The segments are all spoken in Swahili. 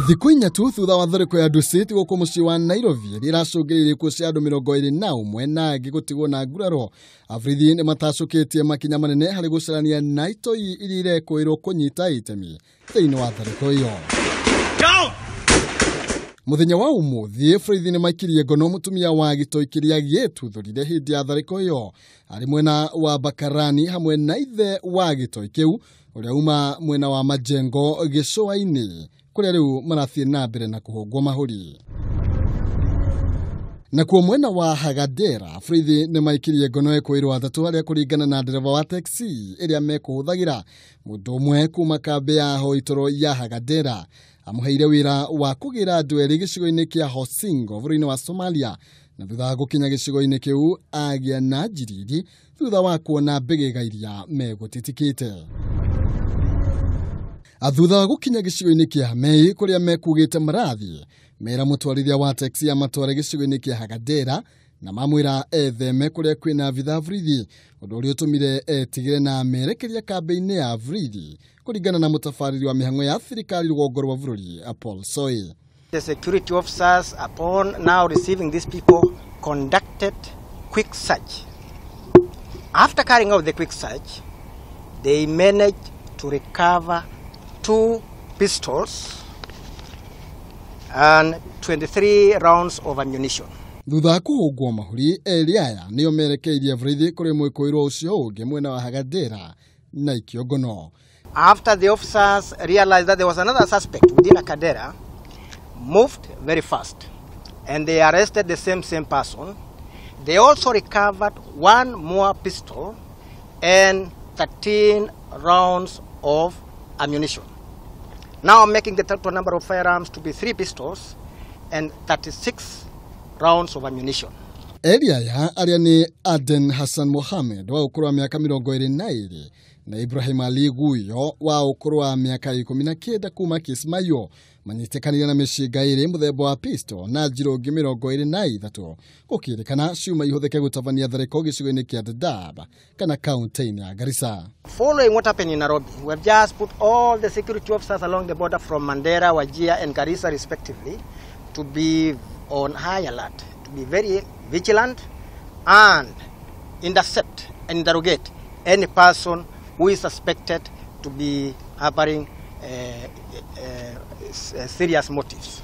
Thikũ inyatu thutha wa thariko ya Dusit gũkũ mũciĩ wa Nairobi iracungiriirie ikuũ cia andũ 21 na angĩ gũtigwo na nguraro. Borithi nĩ matacũkĩtie makinya manene harĩ gũcarania na itoi iria irekũĩrwo kũnyita itemi thĩinĩ wa thariko ĩyo. Muthenya wa umuthi borithi nĩ maikirie ngono mutumia wa gitoi kiria kiretuthurire hĩndĩ ya thariko ĩyo arĩ mwena wa Bakarani hamwe na ithe wa gitoi kĩu ũrĩa uma mwena wa Majengo gĩcũa-inĩ kũrĩa rĩu marathiĩ na mbere na kũhungwo mahuri. Na kuo mwena wa Hagadera borithi nĩ maikirie ngono ĩkwĩrwo atatu arĩa kũringana na ndereba wa taxi ĩrĩa mekũhũthagĩra mũndũ ũmwe kuma kambĩ ya hoitoro ya Hagadera amũheire wĩra wa kũgĩra andũ erĩ gĩcigo-inĩ kĩa Hosingo bũrũri-inĩ wa Somalia na thutha wa gũkinya gĩcigo-inĩ kĩu agĩa na njiriri thutha wa kuona mbĩgĩga iria megũtitikĩte. Thutha wa gũkinya gĩcigo-inĩ kĩa Mei kũrĩa mekugĩte marathiĩ mera mũtwarithia wa taxi amatware gĩcigo-inĩ kĩa Hagadera na mamwĩra etheme kũrĩa kwĩna abithaa borithi ũndũ ũrĩa ũtũmire etigĩre na merekeria kambĩ-inĩ ya borithi kũringana na mũtabarĩri wa mĩhang'o ya thirikari rũgongo rwa bũrũri Paul Soy. The security officers, upon now receiving these people, conducted quick search. After carrying out the quick search, they managed to recover 2 pistols and 23 rounds of ammunition. Thutha kũhungwo mahuri erĩ aya nĩo merekeirie borithi kũrĩ mwĩkũĩrwo ũcio ũngĩ mwena wa Hagadera na ikiongono. After the officers realized that there was another suspect within Hagadera, moved very fast and they arrested the same person. They also recovered 1 more pistol and 13 rounds of ammunition. Now I'm making the total number of firearms to be 3 pistols and 36 rounds of ammunition. Area ya arĩa nĩ Aden Hassan Mohammed wa ũkũrũ wa mĩaka 22 na Ibraham Ali Guyo wa ũkũrũ wa mĩaka 19 kuma Kismayu manyitekanire na mĩcinga ĩrĩ mũthemba wa pistol na njirũngi 23 gũkĩrĩkana ciuma ihũthĩke gũtabania thariko gĩcigo-inĩ kĩa Dadaab kana kaunti-inĩ ya Garissa. Following what happened in Nairobi, we have just put all the security officers along the border from Mandera, Wajir and Garissa respectively to be on high alert, to be very vigilant and intercept and interrogate any person who is suspected to be harboring serious motives.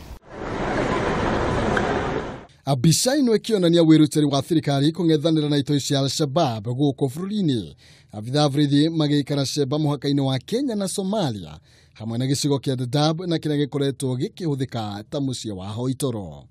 Mbica ĩno ĩkĩonania wĩrutĩri wa thirikari kũng'ethanĩra na itoi cia Al-Shabab gũkũ bũrũri-inĩ. Abithaa borithi magĩikara cemba mũhaka-inĩ wa Kenya na Somalia hamwe na gĩcigo kĩa Dadaab na kĩrĩa gĩkoretwo gĩkĩhũthĩka ta mũciĩ wa hoitoro.